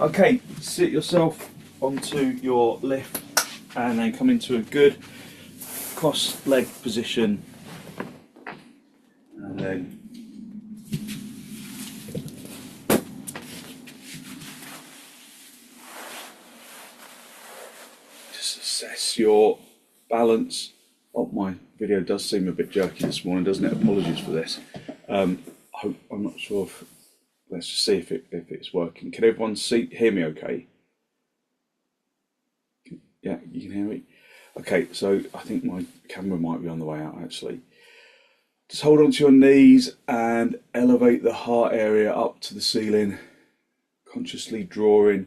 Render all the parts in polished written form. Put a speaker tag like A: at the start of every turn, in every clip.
A: Okay, sit yourself onto your lift and then come into a good cross-leg position, and then just assess your balance. Oh, my video does seem a bit jerky this morning, doesn't it? Apologies for this. I'm not sure if, let's just see if it's working. Can everyone hear me okay? Yeah, you can hear me? Okay, so I think my camera might be on the way out actually. Just hold onto your knees and elevate the heart area up to the ceiling, consciously drawing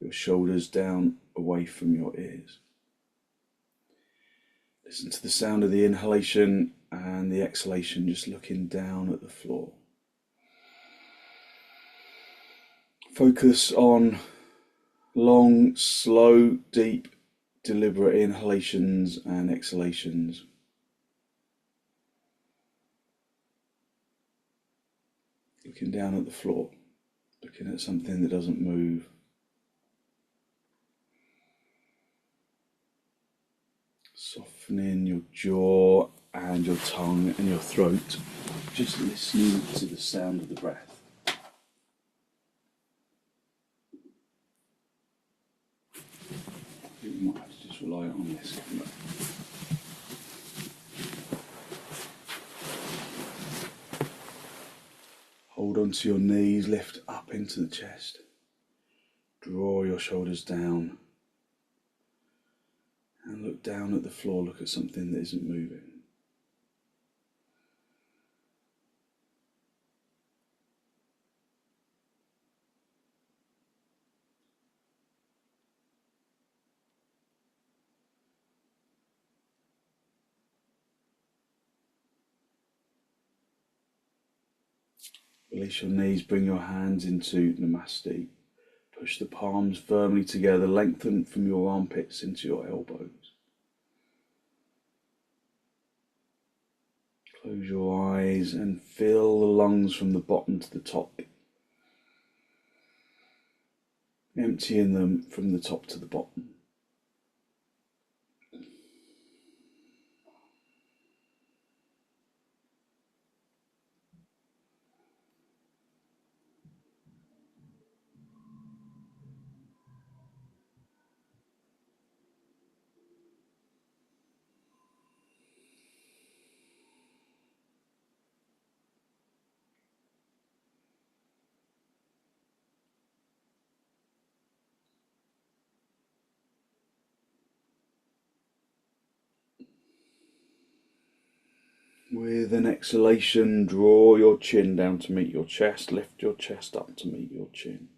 A: your shoulders down away from your ears. Listen to the sound of the inhalation and the exhalation, just looking down at the floor. Focus on long, slow, deep, deliberate inhalations and exhalations. Looking down at the floor, looking at something that doesn't move. Softening your jaw and your tongue and your throat, just listening to the sound of the breath. You might have to just rely on this camera. Hold onto your knees, lift up into the chest. Draw your shoulders down. And look down at the floor, look at something that isn't moving. Release your knees, bring your hands into Namaste. Push the palms firmly together, lengthen from your armpits into your elbows. Close your eyes and fill the lungs from the bottom to the top. Emptying them from the top to the bottom. With an exhalation, draw your chin down to meet your chest, lift your chest up to meet your chin.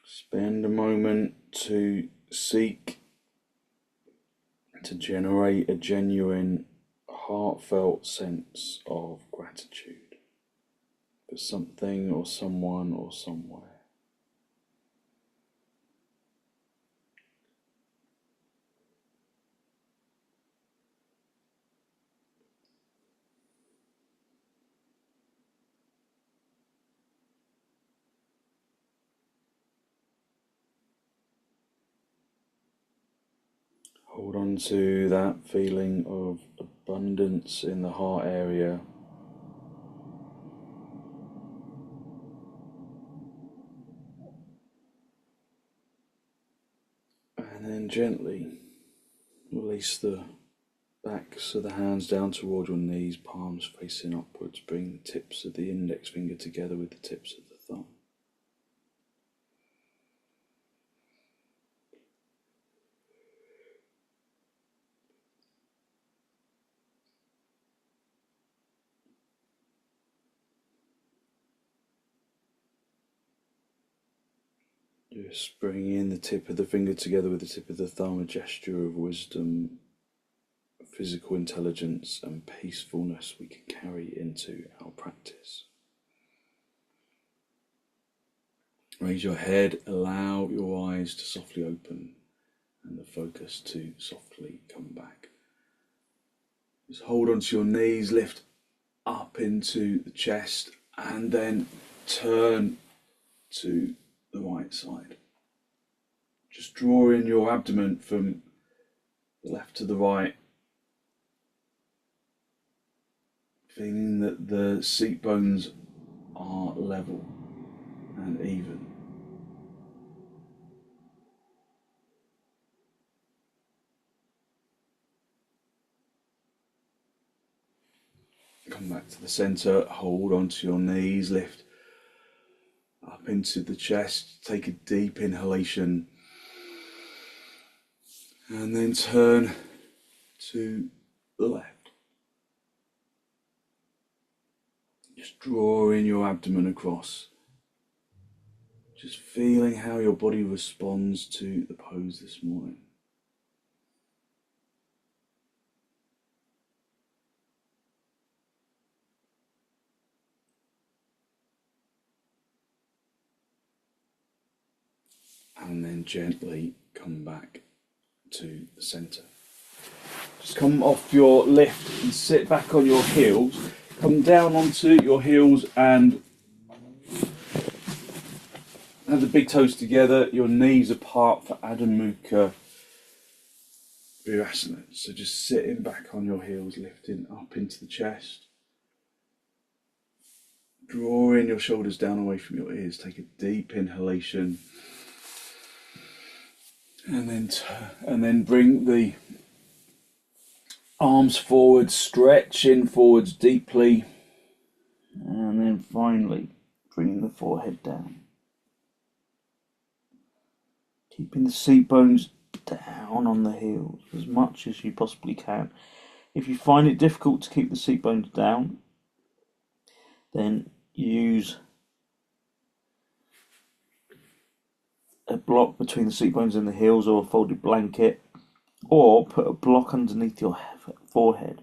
A: Spend a moment to seek to generate a genuine, heartfelt sense of gratitude for something or someone or somewhere. Hold on to that feeling of abundance in the heart area. And then gently release the backs of the hands down toward your knees, palms facing upwards. Bring the tips of the index finger together with the tips of the thumb. Just bringing in the tip of the finger together with the tip of the thumb, a gesture of wisdom, physical intelligence and peacefulness we can carry into our practice. Raise your head, allow your eyes to softly open and the focus to softly come back. Just hold onto your knees, lift up into the chest and then turn to the right side. Just draw in your abdomen from the left to the right, feeling that the seat bones are level and even. Come back to the centre, hold onto your knees, lift up into the chest, take a deep inhalation, and then turn to the left. Just draw in your abdomen across, just feeling how your body responds to the pose this morning. And then gently come back to the centre. Just come off your lift and sit back on your heels. Come down onto your heels and have the big toes together, your knees apart for Adho Mukha Virasana. So just sitting back on your heels, lifting up into the chest. Drawing your shoulders down away from your ears. Take a deep inhalation. And then bring the arms forward, stretch in forwards deeply, and then finally bring the forehead down. Keeping the seat bones down on the heels as much as you possibly can. If you find it difficult to keep the seat bones down, then use a block between the seat bones and the heels, or a folded blanket, or put a block underneath your forehead.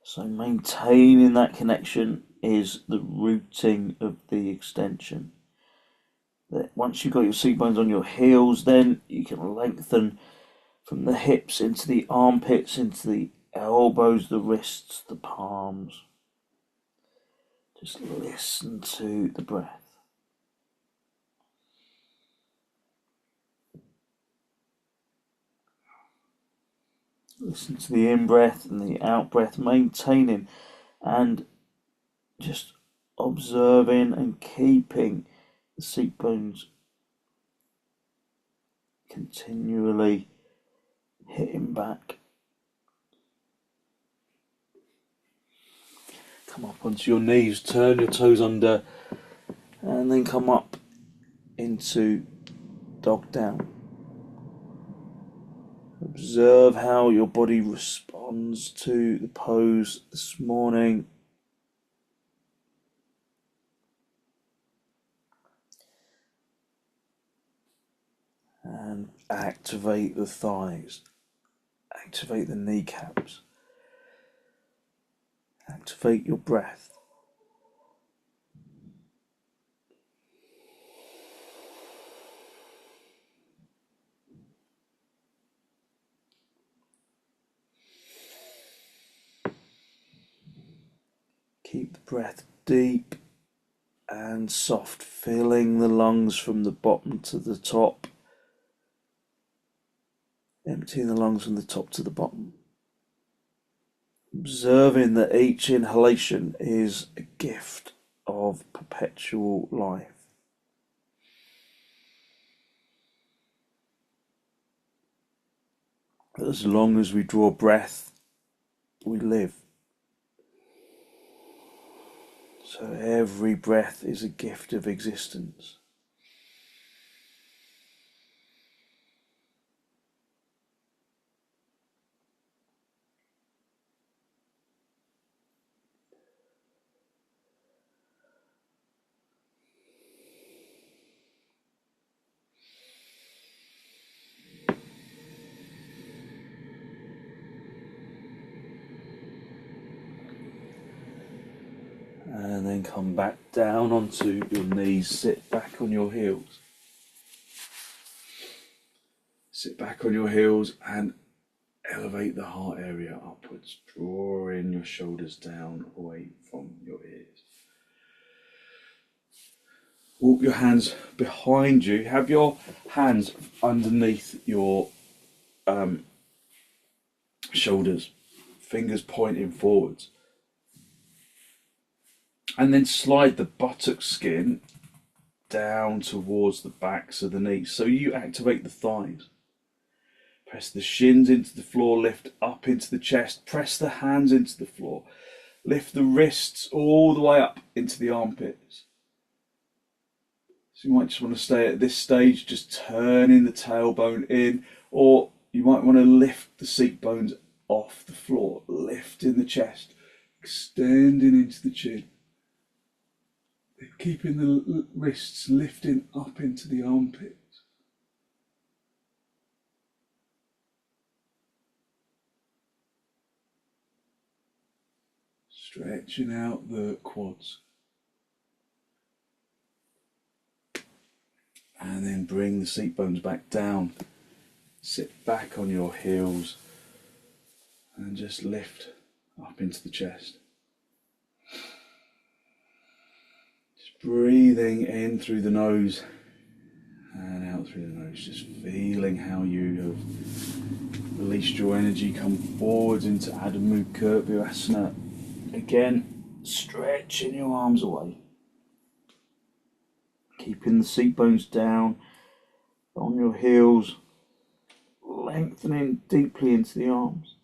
A: So maintaining that connection is the rooting of the extension. That once you've got your seat bones on your heels, then you can lengthen from the hips into the armpits, into the elbows, the wrists, the palms. Just listen to the breath. Listen to the in-breath and the out-breath, maintaining and just observing and keeping the seat bones continually hitting back. Come up onto your knees, turn your toes under, and then come up into dog down. Observe how your body responds to the pose this morning. And activate the thighs, activate the kneecaps, activate your breath. Keep the breath deep and soft, filling the lungs from the bottom to the top, emptying the lungs from the top to the bottom. Observing that each inhalation is a gift of perpetual life. As long as we draw breath, we live. So every breath is a gift of existence. And then come back down onto your knees, sit back on your heels. Sit back on your heels and elevate the heart area upwards, drawing your shoulders down away from your ears. Walk your hands behind you. Have your hands underneath your shoulders, fingers pointing forwards. And then slide the buttock skin down towards the backs of the knees. So you activate the thighs. Press the shins into the floor, lift up into the chest, press the hands into the floor. Lift the wrists all the way up into the armpits. So you might just want to stay at this stage, just turning the tailbone in, or you might want to lift the seat bones off the floor, lifting the chest, extending into the chin. Keeping the wrists lifting up into the armpits. Stretching out the quads. And then bring the seat bones back down. Sit back on your heels and just lift up into the chest. Just breathing in through the nose and out through the nose. Just feeling how you have released your energy, come forwards into Adho Mukha Virasana. Again, stretching your arms away. Keeping the seat bones down on your heels, lengthening deeply into the arms.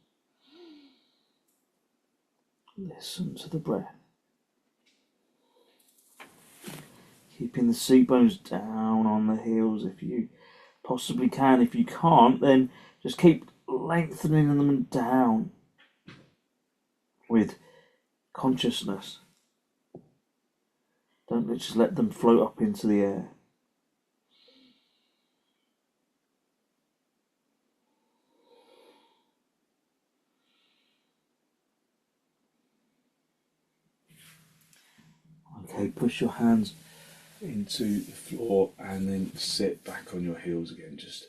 A: Listen to the breath. Keeping the seat bones down on the heels if you possibly can. If you can't, then just keep lengthening them down with consciousness. Don't just let them float up into the air. Okay, push your hands into the floor and then sit back on your heels again. Just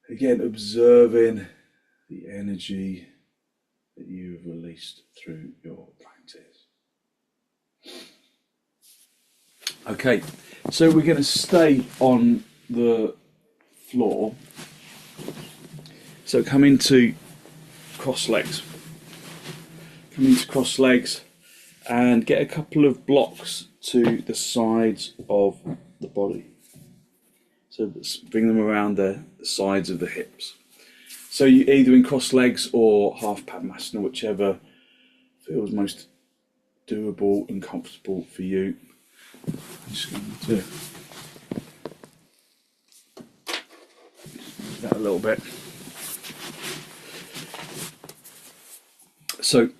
A: again observing the energy that you have released through your practice. Okay, so we're going to stay on the floor. So come into cross legs. Come into cross legs and get a couple of blocks to the sides of the body. So bring them around the sides of the hips. So you either in cross legs or half padmasana, whichever feels most doable and comfortable for you. I'm just going to move that a little bit. So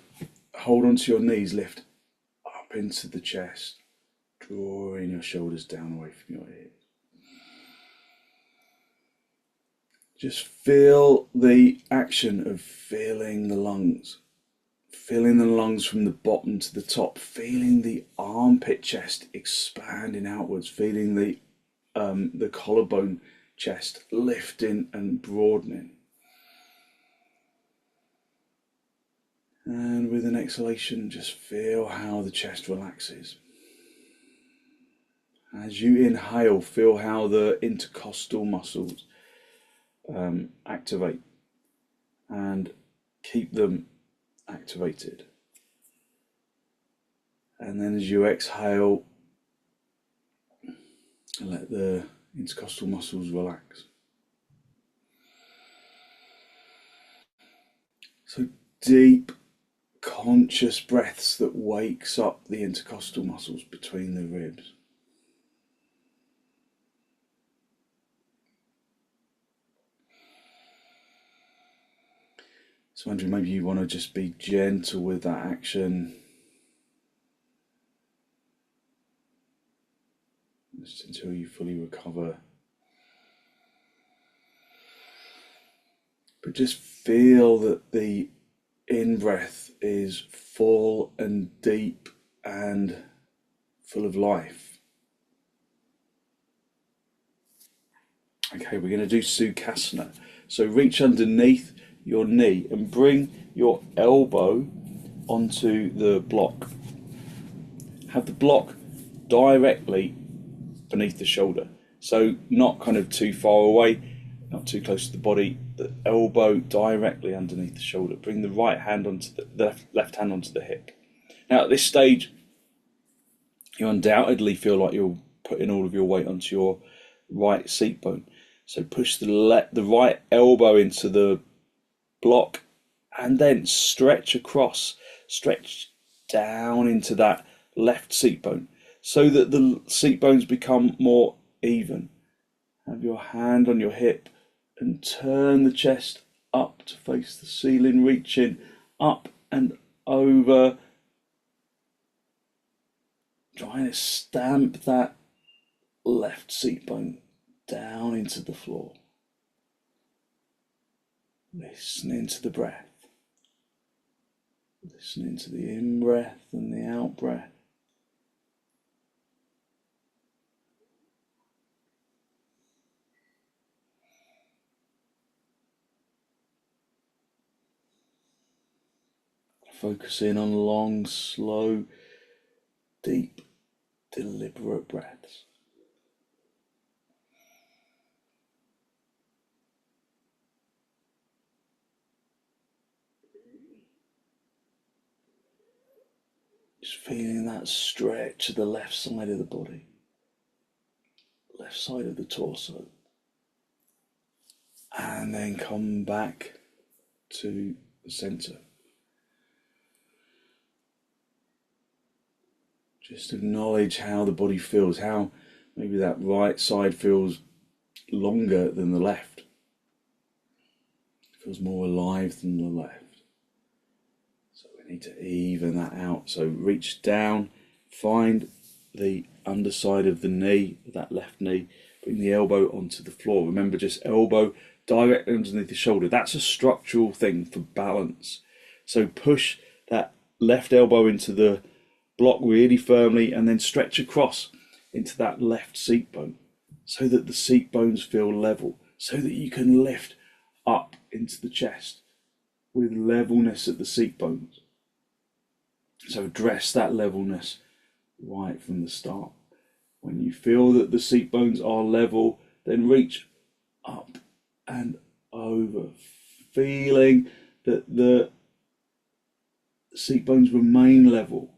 A: hold onto your knees, lift up into the chest, drawing your shoulders down away from your ears. Just feel the action of filling the lungs. Filling the lungs from the bottom to the top, feeling the armpit chest expanding outwards, feeling the collarbone chest lifting and broadening. And with an exhalation, just feel how the chest relaxes. As you inhale, feel how the intercostal muscles activate and keep them activated. And then as you exhale, let the intercostal muscles relax. So deep, conscious breaths that wakes up the intercostal muscles between the ribs. So Andrew, maybe you want to just be gentle with that action. Just until you fully recover. But just feel that the in-breath is full and deep and full of life. Okay, we're going to do sukhasana. So reach underneath your knee and bring your elbow onto the block. Have the block directly beneath the shoulder. So not kind of too far away, not too close to the body. The elbow directly underneath the shoulder. Bring the right hand onto the left hand onto the hip. Now at this stage, you undoubtedly feel like you're putting all of your weight onto your right seat bone. So push the right elbow into the block and then stretch across, stretch down into that left seat bone so that the seat bones become more even. Have your hand on your hip and turn the chest up to face the ceiling, reaching up and over. Trying to stamp that left seat bone down into the floor. Listening to the breath. Listening to the in-breath and the out-breath. Focusing on long, slow, deep, deliberate breaths. Just feeling that stretch of the left side of the body, left side of the torso. And then come back to the centre. Just acknowledge how the body feels, how maybe that right side feels longer than the left. It feels more alive than the left. So we need to even that out. So reach down, find the underside of the knee, that left knee, bring the elbow onto the floor. Remember, just elbow directly underneath the shoulder. That's a structural thing for balance. So push that left elbow into the block really firmly and then stretch across into that left seat bone so that the seat bones feel level, so that you can lift up into the chest with levelness at the seat bones. So address that levelness right from the start. When you feel that the seat bones are level, then reach up and over, feeling that the seat bones remain level,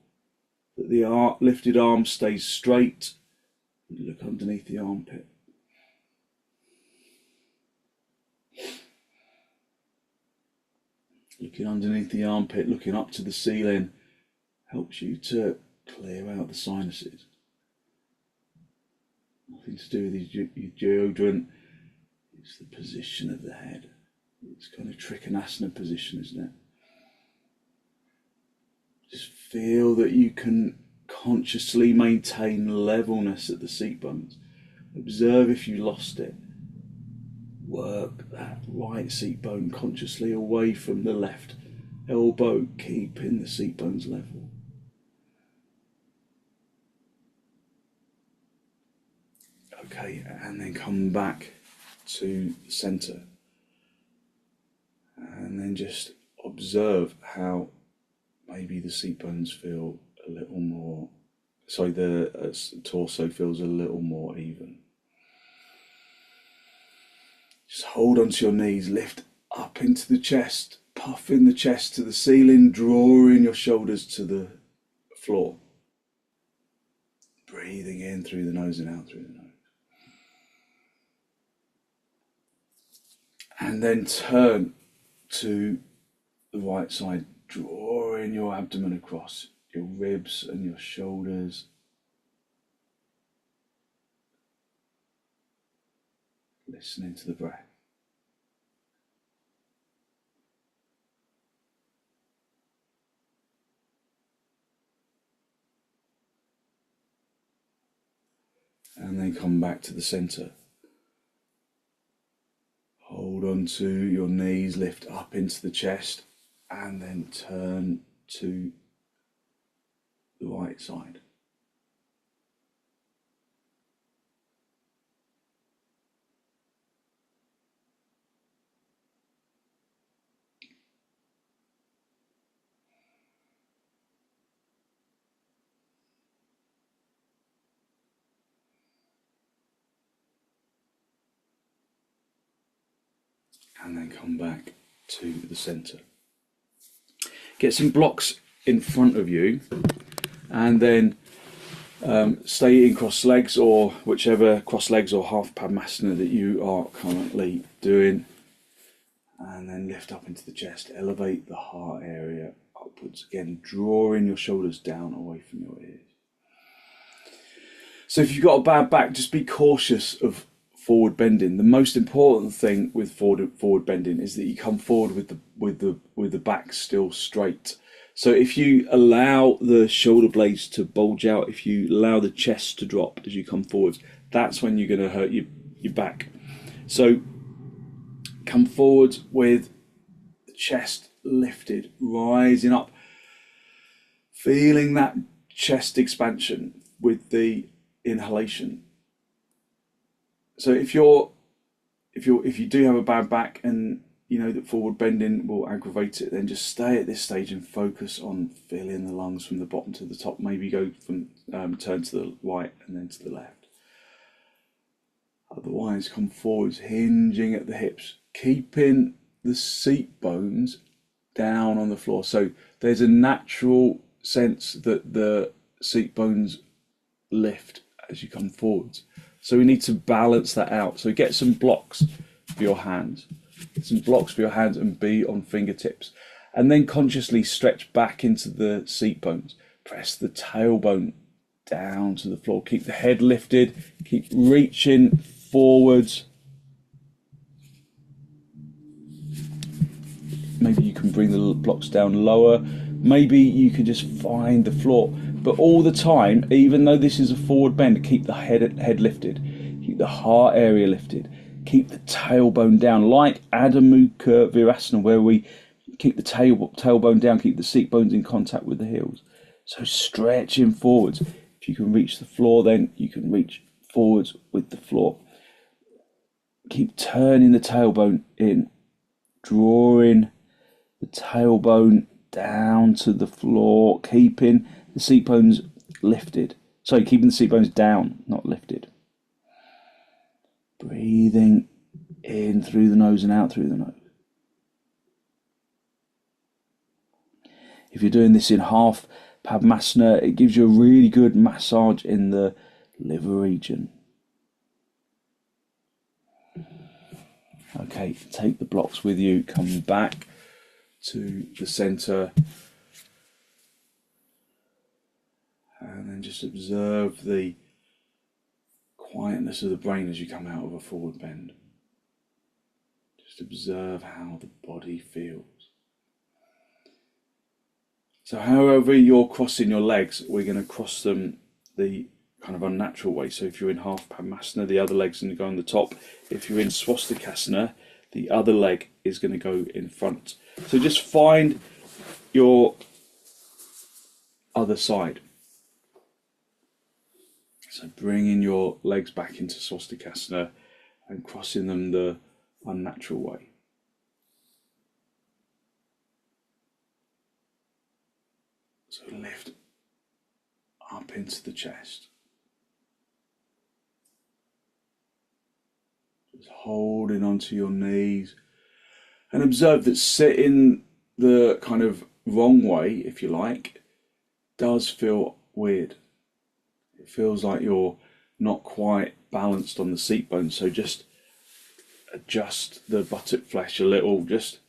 A: that the lifted arm stays straight. You look underneath the armpit. Looking underneath the armpit, looking up to the ceiling, helps you to clear out the sinuses. Nothing to do with your deodorant. It's the position of the head. It's kind of trikonasana position, isn't it? Just feel that you can consciously maintain levelness at the seat bones. Observe if you lost it. Work that right seat bone consciously away from the left elbow, keeping the seat bones level. Okay, and then come back to the centre. And then just observe how maybe the seat bones feel a little more, the torso feels a little more even. Just hold onto your knees, lift up into the chest, puffing the chest to the ceiling, drawing your shoulders to the floor. Breathing in through the nose and out through the nose. And then turn to the right side, drawing your abdomen across, your ribs and your shoulders. Listening to the breath. And then come back to the centre. Hold on to your knees, lift up into the chest, and then turn to the right side. and then come back to the center. Get some blocks in front of you, and then stay in cross legs, or whichever cross legs or half padmasana that you are currently doing, and then lift up into the chest. Elevate the heart area upwards, again drawing your shoulders down away from your ears. So if you've got a bad back, just be cautious of forward bending. The most important thing with forward bending is that you come forward with the back still straight. So if you allow the shoulder blades to bulge out, if you allow the chest to drop as you come forwards, that's when you're going to hurt your back. So come forward with the chest lifted, rising up, feeling that chest expansion with the inhalation. So if you do have a bad back and you know that forward bending will aggravate it, then just stay at this stage and focus on filling the lungs from the bottom to the top. Maybe go from turn to the right and then to the left. Otherwise, come forwards, hinging at the hips, keeping the seat bones down on the floor. So there's a natural sense that the seat bones lift as you come forwards. So we need to balance that out. So get some blocks for your hands. Some blocks for your hands and be on fingertips. And then consciously stretch back into the seat bones. Press the tailbone down to the floor. Keep the head lifted. Keep reaching forwards. Maybe you can bring the blocks down lower. Maybe you can just find the floor. But all the time, even though this is a forward bend, keep the head lifted. Keep the heart area lifted. Keep the tailbone down, like Adho Mukha Virasana, where we keep the tailbone down, keep the seat bones in contact with the heels. So stretching forwards. If you can reach the floor, then you can reach forwards with the floor. Keep turning the tailbone in, drawing the tailbone down to the floor, keeping the seat bones lifted. Sorry, keeping the seat bones down, not lifted. Breathing in through the nose and out through the nose. If you're doing this in half padmasana, it gives you a really good massage in the liver region. Okay, take the blocks with you, come back to the center, and then just observe the quietness of the brain as you come out of a forward bend. Just observe how the body feels. So however you're crossing your legs, we're going to cross them the kind of unnatural way. So if you're in half padmasana, the other leg's going to go on the top. If you're in swastikasana, the other leg is going to go in front. So just find your other side. So bringing your legs back into swastikasana and crossing them the unnatural way. So lift up into the chest. Just holding onto your knees. And observe that sitting the kind of wrong way, if you like, does feel weird. It feels like you're not quite balanced on the seat bone. So just adjust the buttock flesh a little. Just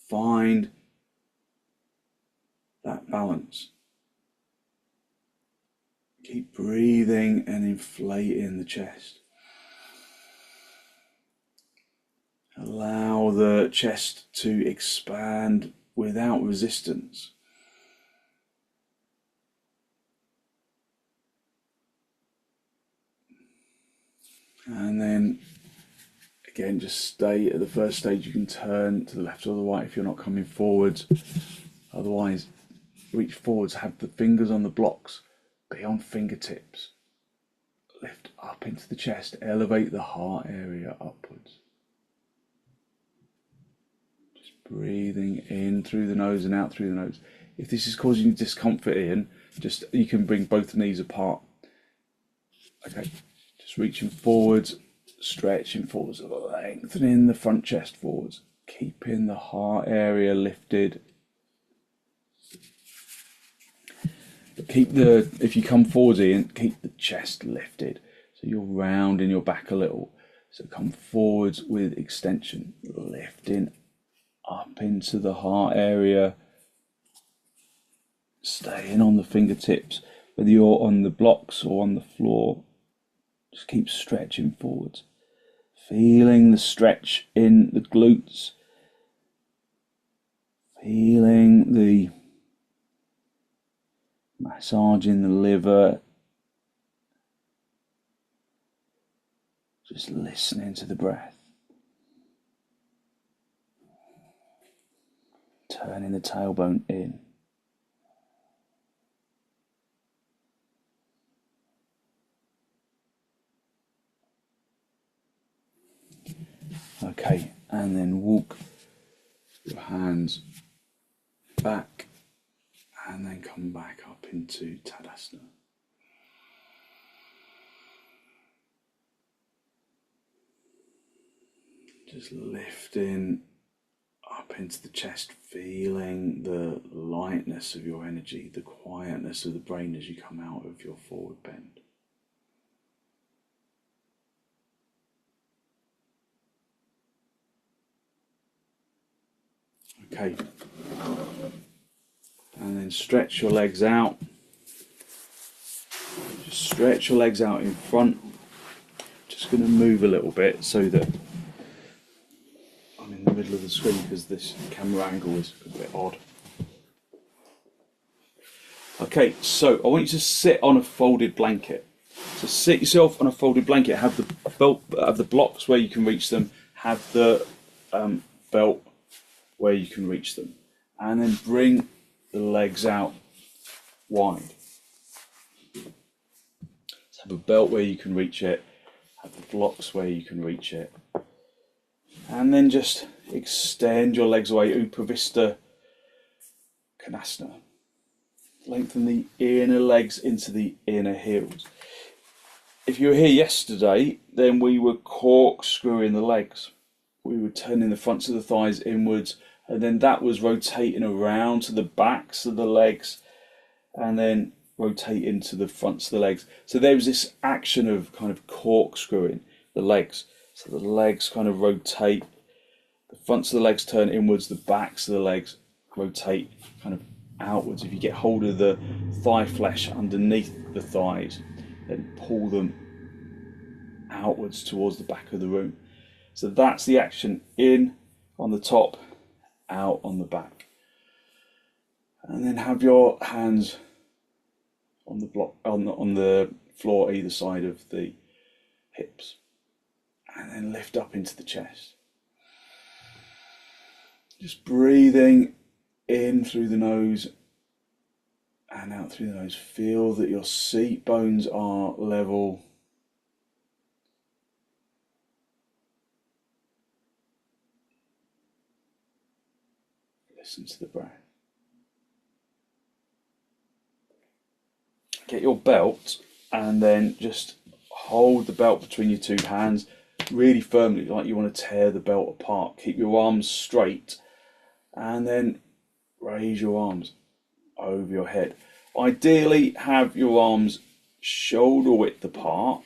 A: find that balance. Keep breathing and inflating the chest. Allow the chest to expand without resistance. And then again, just stay at the first stage. You can turn to the left or the right if you're not coming forwards. Otherwise, reach forwards, have the fingers on the blocks, be on fingertips. Lift up into the chest, elevate the heart area upwards. Just breathing in through the nose and out through the nose. If this is causing you discomfort, Ian, you can bring both knees apart. Okay, just reaching forwards, stretching forwards, lengthening the front chest forwards, keeping the heart area lifted. But if you come forwards here, keep the chest lifted. So you're rounding your back a little. So come forwards with extension, lifting up into the heart area, staying on the fingertips, whether you're on the blocks or on the floor, just keep stretching forwards, feeling the stretch in the glutes, feeling the massage in the liver, just listening to the breath, turning the tailbone in. Okay, and then walk your hands back and then come back up into Tadasana. Just lifting up into the chest, feeling the lightness of your energy, the quietness of the brain as you come out of your forward bend. Okay, and then stretch your legs out. Just stretch your legs out in front. Just going to move a little bit so that I'm in the middle of the screen because this camera angle is a bit odd. Okay, so I want you to sit on a folded blanket. So sit yourself on a folded blanket. Have the belt, have the blocks where you can reach them. Have the belt where you can reach them, and then bring the legs out wide. So have a belt where you can reach it, have the blocks where you can reach it, and then just extend your legs away, upavistha, konasana. Lengthen the inner legs into the inner heels. If you were here yesterday, then we were corkscrewing the legs. We were turning the fronts of the thighs inwards, and then that was rotating around to the backs of the legs, and then rotating to the fronts of the legs. So there was this action of kind of corkscrewing the legs. So the legs kind of rotate, the fronts of the legs turn inwards, the backs of the legs rotate kind of outwards. If you get hold of the thigh flesh underneath the thighs, then pull them outwards towards the back of the room. So that's the action: in on the top, out on the back. And then have your hands on the block, on the floor either side of the hips, and then lift up into the chest. Just breathing in through the nose and out through the nose. Feel that your seat bones are level. Listen to the breath. Get your belt and then just hold the belt between your two hands really firmly, like you want to tear the belt apart. Keep your arms straight and then raise your arms over your head. Ideally, have your arms shoulder width apart.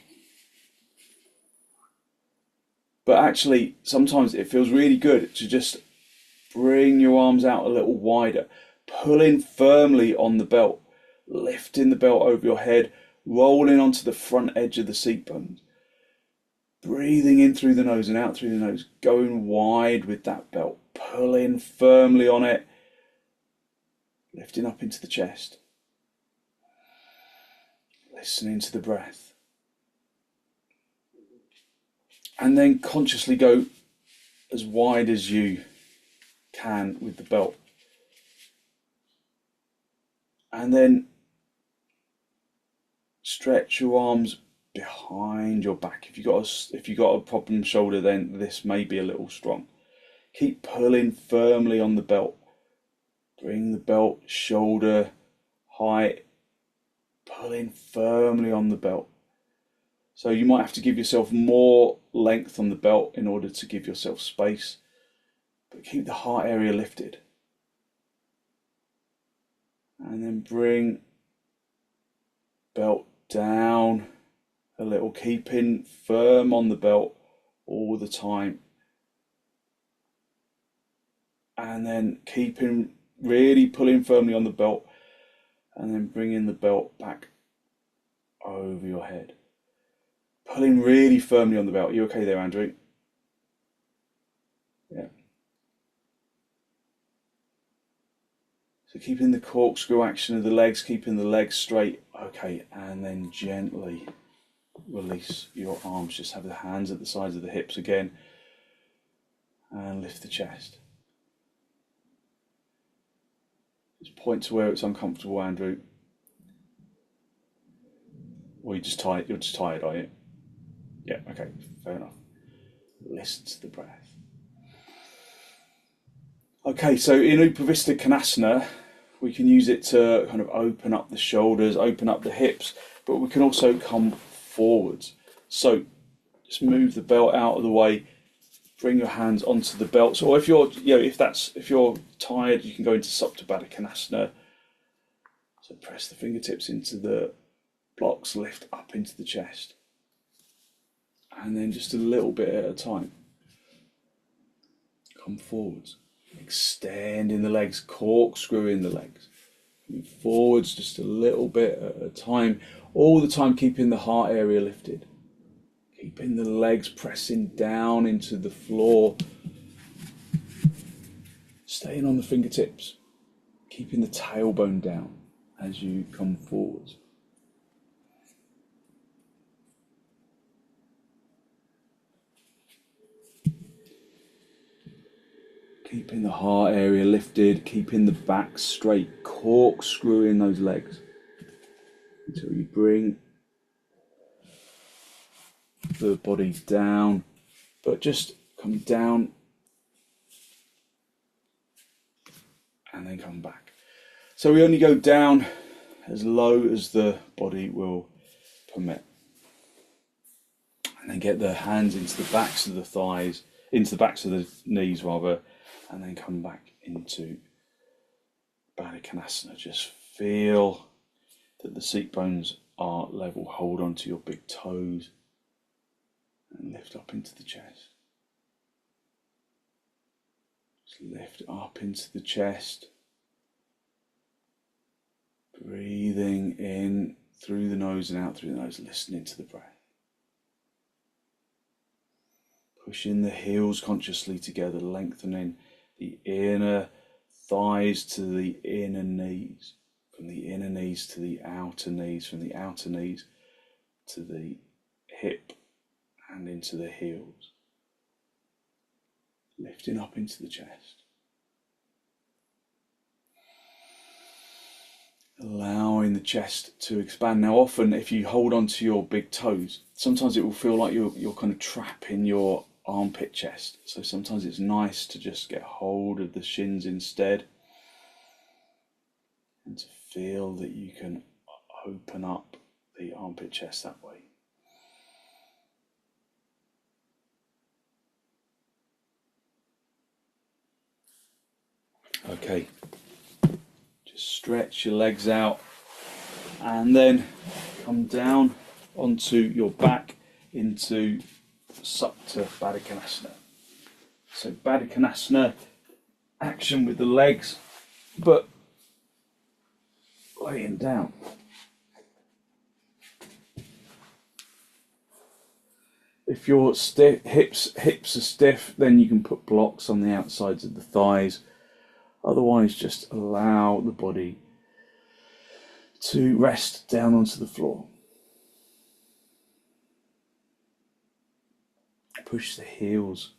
A: But actually, sometimes it feels really good to just bring your arms out a little wider, pulling firmly on the belt, lifting the belt over your head, rolling onto the front edge of the seat bones, breathing in through the nose and out through the nose, going wide with that belt, pulling firmly on it, lifting up into the chest, listening to the breath, and then consciously go as wide as you can with the belt, and then stretch your arms behind your back. If you got a problem shoulder, then this may be a little strong. Keep pulling firmly on the belt. Bring the belt shoulder height, pulling firmly on the belt. So you might have to give yourself more length on the belt in order to give yourself space, but keep the heart area lifted. And then bring belt down a little, keeping firm on the belt all the time. And then really pulling firmly on the belt, and then bringing the belt back over your head. Pulling really firmly on the belt. You okay there, Andrew? Yeah. So keeping the corkscrew action of the legs, keeping the legs straight. Okay, and then gently release your arms. Just have the hands at the sides of the hips again. And lift the chest. Just point to where it's uncomfortable, Andrew. Or you're just tired, are you? Yeah, okay, fair enough. Listen to the breath. Okay, so in upavistha konasana, we can use it to kind of open up the shoulders, open up the hips, but we can also come forwards. So just move the belt out of the way, bring your hands onto the belt. So if you're tired, you can go into supta baddha konasana. So press the fingertips into the blocks, lift up into the chest. And then just a little bit at a time. Come forwards. Extend in the legs, corkscrew in the legs. Move forwards just a little bit at a time. All the time keeping the heart area lifted. Keeping the legs pressing down into the floor. Staying on the fingertips. Keeping the tailbone down as you come forwards. Keeping the heart area lifted, keeping the back straight, corkscrewing those legs until you bring the body down, but just come down and then come back. So we only go down as low as the body will permit. And then get the hands into the backs of the thighs, into the backs of the knees rather, and then come back into baddha konasana. Just feel that the seat bones are level. Hold on to your big toes and lift up into the chest. Just lift up into the chest. Breathing in through the nose and out through the nose, listening to the breath. Pushing the heels consciously together, lengthening the inner thighs to the inner knees, from the inner knees to the outer knees, from the outer knees to the hip and into the heels. Lifting up into the chest. Allowing the chest to expand. Now often if you hold on to your big toes, sometimes it will feel like you're kind of trapping your armpit chest. So sometimes it's nice to just get hold of the shins instead and to feel that you can open up the armpit chest that way. Okay, just stretch your legs out and then come down onto your back into supta baddha konasana. So baddha konasana, action with the legs, but laying down. If your hips are stiff, then you can put blocks on the outsides of the thighs. Otherwise, just allow the body to rest down onto the floor. Push the heels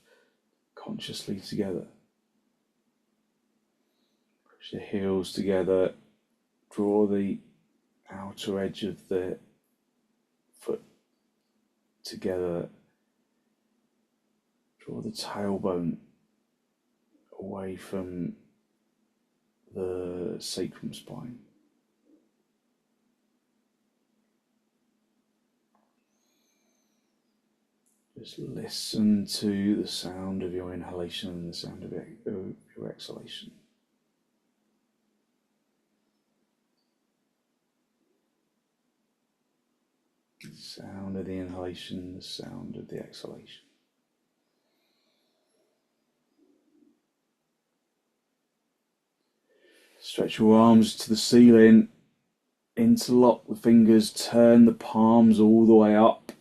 A: consciously together. Push the heels together. Draw the outer edge of the foot together. Draw the tailbone away from the sacrum spine. Just listen to the sound of your inhalation and the sound of your exhalation. The sound of the inhalation, the sound of the exhalation. Stretch your arms to the ceiling, interlock the fingers, turn the palms all the way up,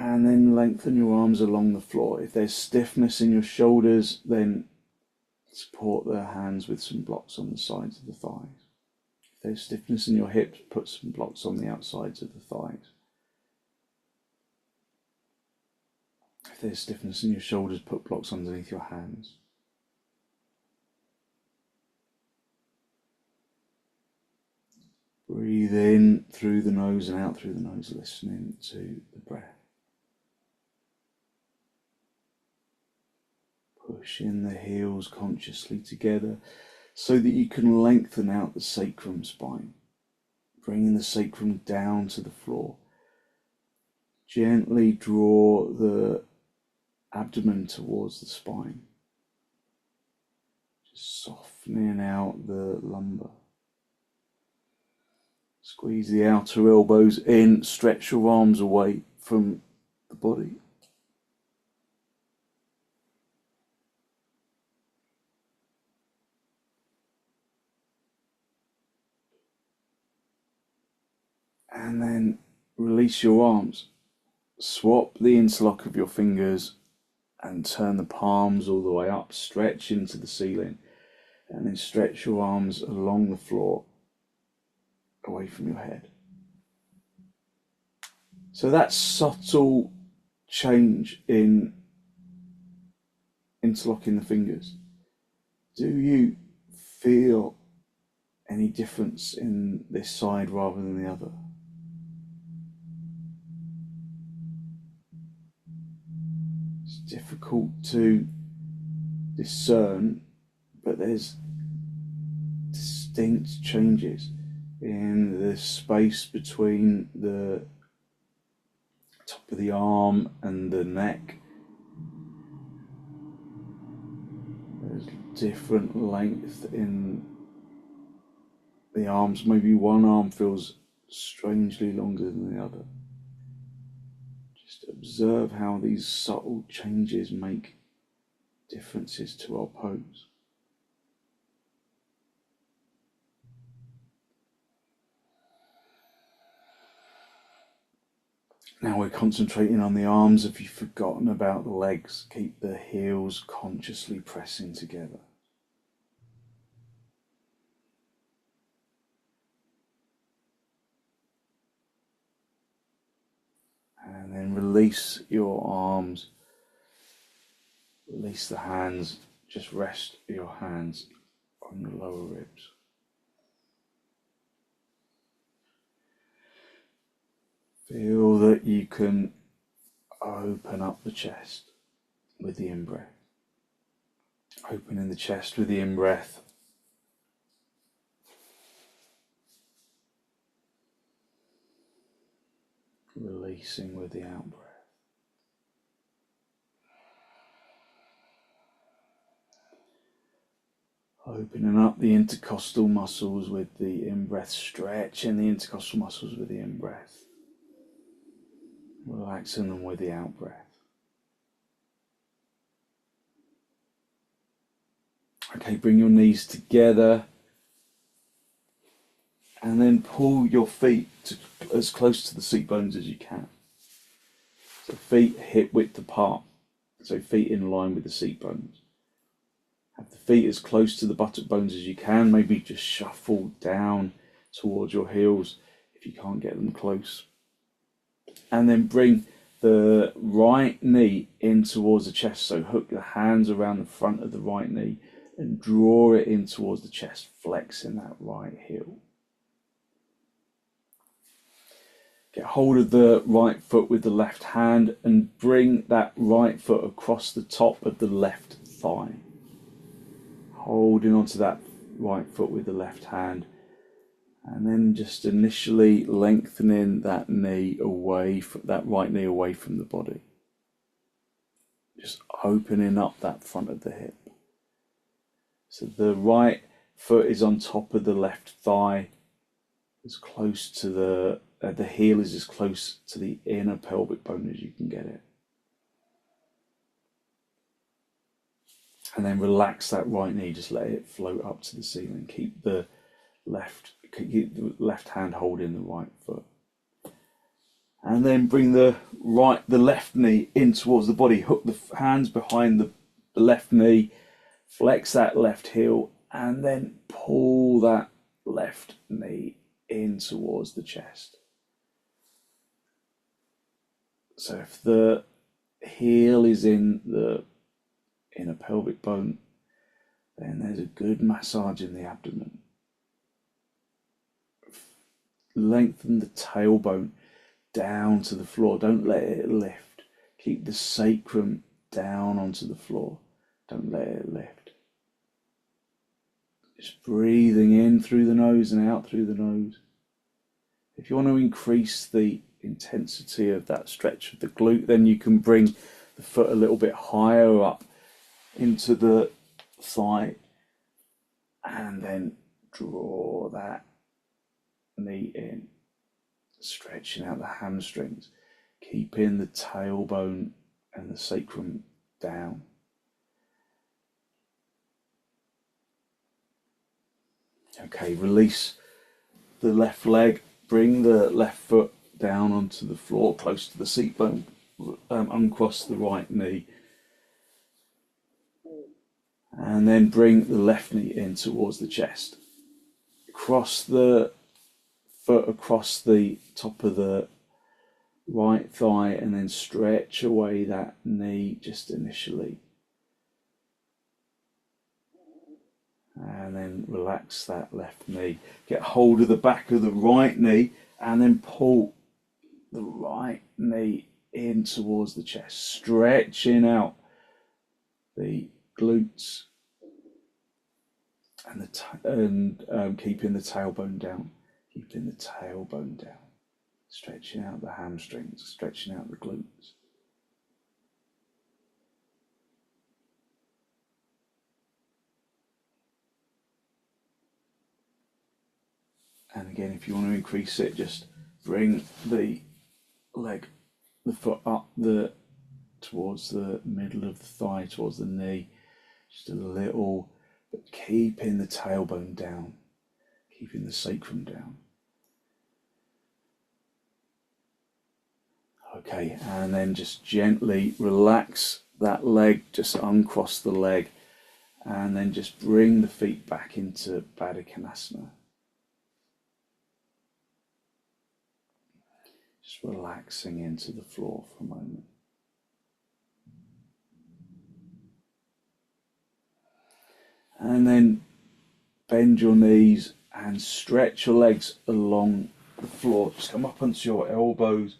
A: and then lengthen your arms along the floor. If there's stiffness in your shoulders, then support the hands with some blocks on the sides of the thighs. If there's stiffness in your hips, put some blocks on the outsides of the thighs. If there's stiffness in your shoulders, put blocks underneath your hands. Breathe in through the nose and out through the nose, listening to the breath. Push in the heels consciously together so that you can lengthen out the sacrum spine, bringing the sacrum down to the floor. Gently draw the abdomen towards the spine, just softening out the lumbar. Squeeze the outer elbows in, stretch your arms away from the body. And then release your arms. Swap the interlock of your fingers and turn the palms all the way up. Stretch into the ceiling. And then stretch your arms along the floor, away from your head. So that subtle change in interlocking the fingers, do you feel any difference in this side rather than the other? It's difficult to discern, but there's distinct changes in the space between the top of the arm and the neck. There's different length in the arms. Maybe one arm feels strangely longer than the other. Just observe how these subtle changes make differences to our pose. Now we're concentrating on the arms. If you've forgotten about the legs, keep the heels consciously pressing together. And then release your arms, release the hands, just rest your hands on the lower ribs. Feel that you can open up the chest with the in-breath. Opening the chest with the in-breath. Releasing with the out-breath. Opening up the intercostal muscles with the in-breath. Stretching the intercostal muscles with the in-breath. Relaxing them with the out-breath. Okay, bring your knees together and then pull your feet as close to the seat bones as you can. So feet hip width apart, so feet in line with the seat bones. Have the feet as close to the buttock bones as you can, maybe just shuffle down towards your heels if you can't get them close. And then bring the right knee in towards the chest. So hook the hands around the front of the right knee and draw it in towards the chest, flexing that right heel. Get hold of the right foot with the left hand and bring that right foot across the top of the left thigh. Holding onto that right foot with the left hand And then just initially lengthening that knee away from that right knee away from the body. Just opening up that front of the hip. So the right foot is on top of the left thigh, as close to the heel is as close to the inner pelvic bone as you can get it. And then relax that right knee, just let it float up to the ceiling. Keep the left hand holding the right foot. And then bring the left knee in towards the body. Hook the hands behind the left knee, flex that left heel, and then pull that left knee in towards the chest. So if the heel is in the inner pelvic bone, then there's a good massage in the abdomen. Lengthen the tailbone down to the floor. Don't let it lift. Keep the sacrum down onto the floor. Don't let it lift. Just breathing in through the nose and out through the nose. If you want to increase the intensity of that stretch of the glute, then you can bring the foot a little bit higher up into the thigh and then draw that knee in, stretching out the hamstrings, keeping the tailbone and the sacrum down. Okay, release the left leg, bring the left foot down onto the floor close to the seat bone, uncross the right knee, and then bring the left knee in towards the chest. Cross the foot across the top of the right thigh and then stretch away that knee just initially. And then relax that left knee. Get hold of the back of the right knee and then pull the right knee in towards the chest, stretching out the glutes and keeping the tailbone down. Keeping the tailbone down, stretching out the hamstrings, stretching out the glutes. And again, if you want to increase it, just bring the foot up towards the middle of the thigh, towards the knee, just a little, but keeping the tailbone down, keeping the sacrum down. Okay, and then just gently relax that leg, just uncross the leg, and then just bring the feet back into baddha konasana. Just relaxing into the floor for a moment. And then bend your knees and stretch your legs along the floor. Just come up onto your elbows.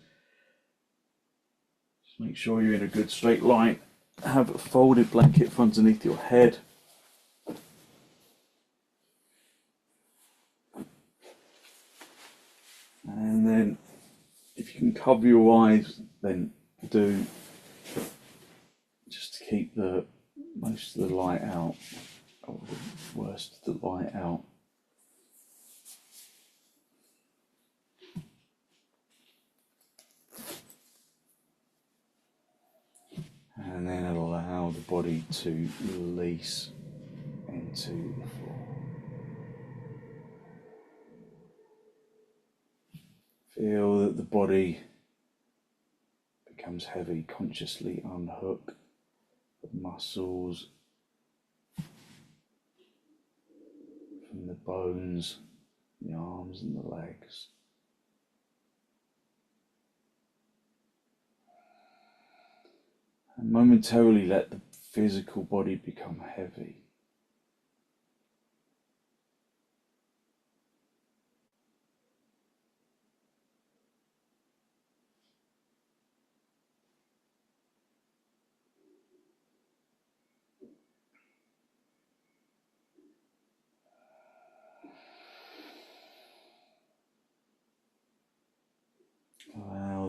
A: Just make sure you're in a good straight line. Have a folded blanket for underneath your head. And then if you can cover your eyes, then do, just to keep the most of the light out, or the worst of the light out. And then allow the body to release into the floor. Feel that the body becomes heavy. Consciously unhook the muscles from the bones, the arms and the legs. And momentarily let the physical body become heavy.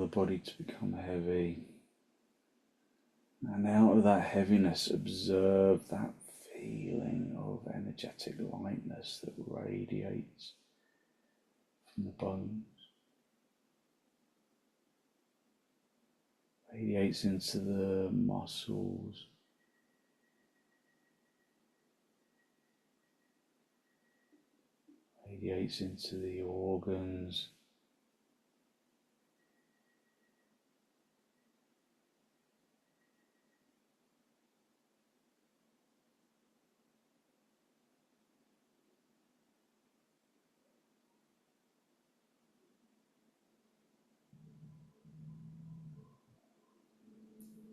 A: body to become heavy. And out of that heaviness, observe that feeling of energetic lightness that radiates from the bones, radiates into the muscles, radiates into the organs,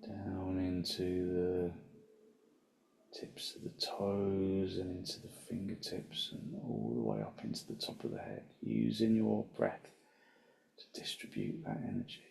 A: down into the tips of the toes and into the fingertips and all the way up into the top of the head, using your breath to distribute that energy.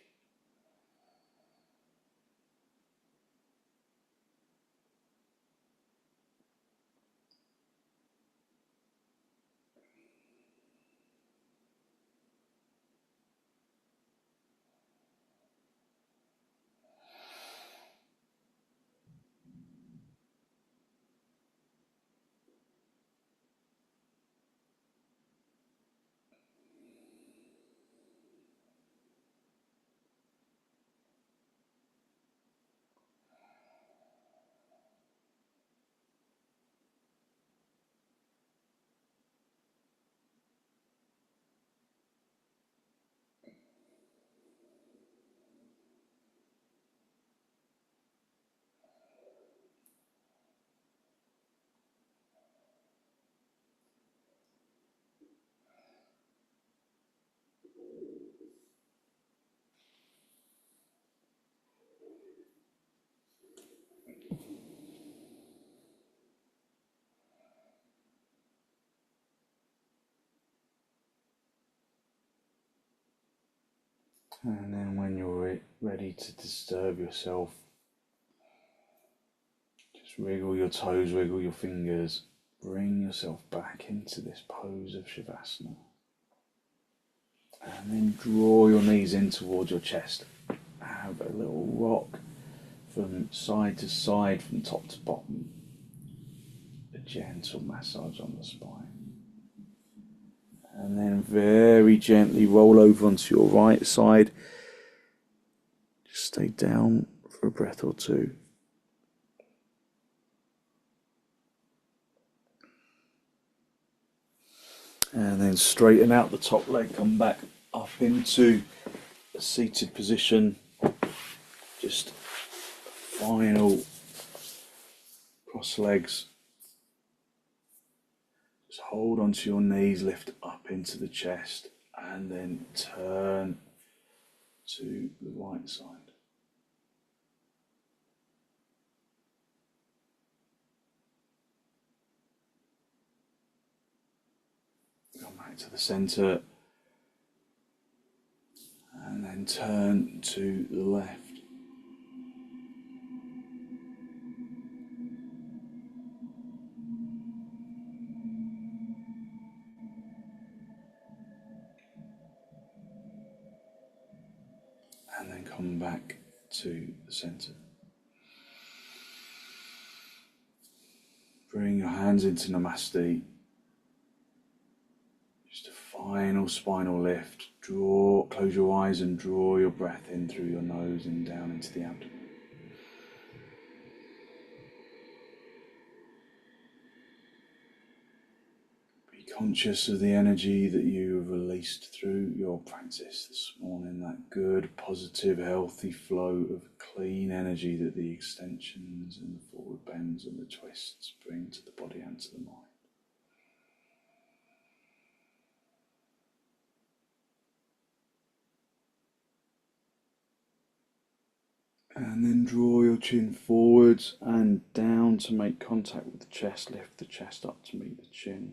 A: And then when you're ready to disturb yourself, just wriggle your toes, wiggle your fingers, bring yourself back into this pose of Shavasana. And then draw your knees in towards your chest. Have a little rock from side to side, from top to bottom. A gentle massage on the spine. And then very gently roll over onto your right side. Just stay down for a breath or two. And then straighten out the top leg, come back up into a seated position. Just final cross legs. Just hold onto your knees, lift up into the chest, and then turn to the right side. Come back to the centre, and then turn to the left. And then come back to the centre. Bring your hands into Namaste. Just a final spinal lift. Close your eyes and draw your breath in through your nose and down into the abdomen. Be conscious of the energy that you have released through your practice this morning, that good, positive, healthy flow of clean energy that the extensions and the forward bends and the twists bring to the body and to the mind. And then draw your chin forwards and down to make contact with the chest. Lift the chest up to meet the chin.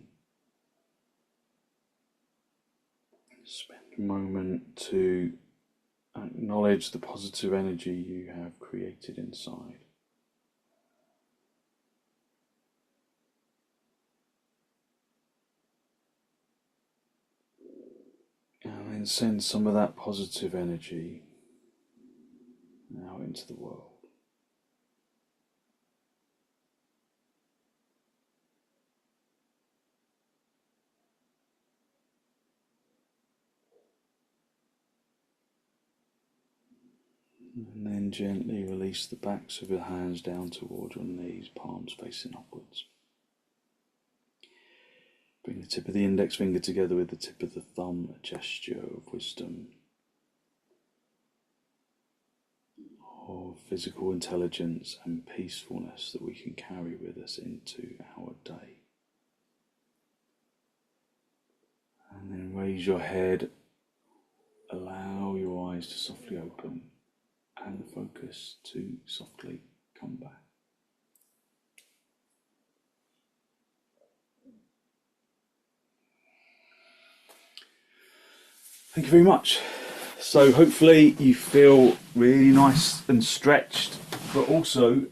A: Spend a moment to acknowledge the positive energy you have created inside. And then send some of that positive energy out into the world. And then gently release the backs of your hands down toward your knees, palms facing upwards. Bring the tip of the index finger together with the tip of the thumb, a gesture of wisdom, of physical intelligence and peacefulness that we can carry with us into our day. And then raise your head, allow your eyes to softly open and the focus to softly come back. Thank you very much. So hopefully you feel really nice and stretched, but also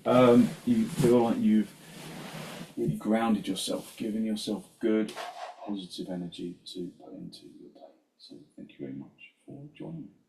A: you feel like you've really grounded yourself, given yourself good, positive energy to put into your day. So thank you very much for joining me.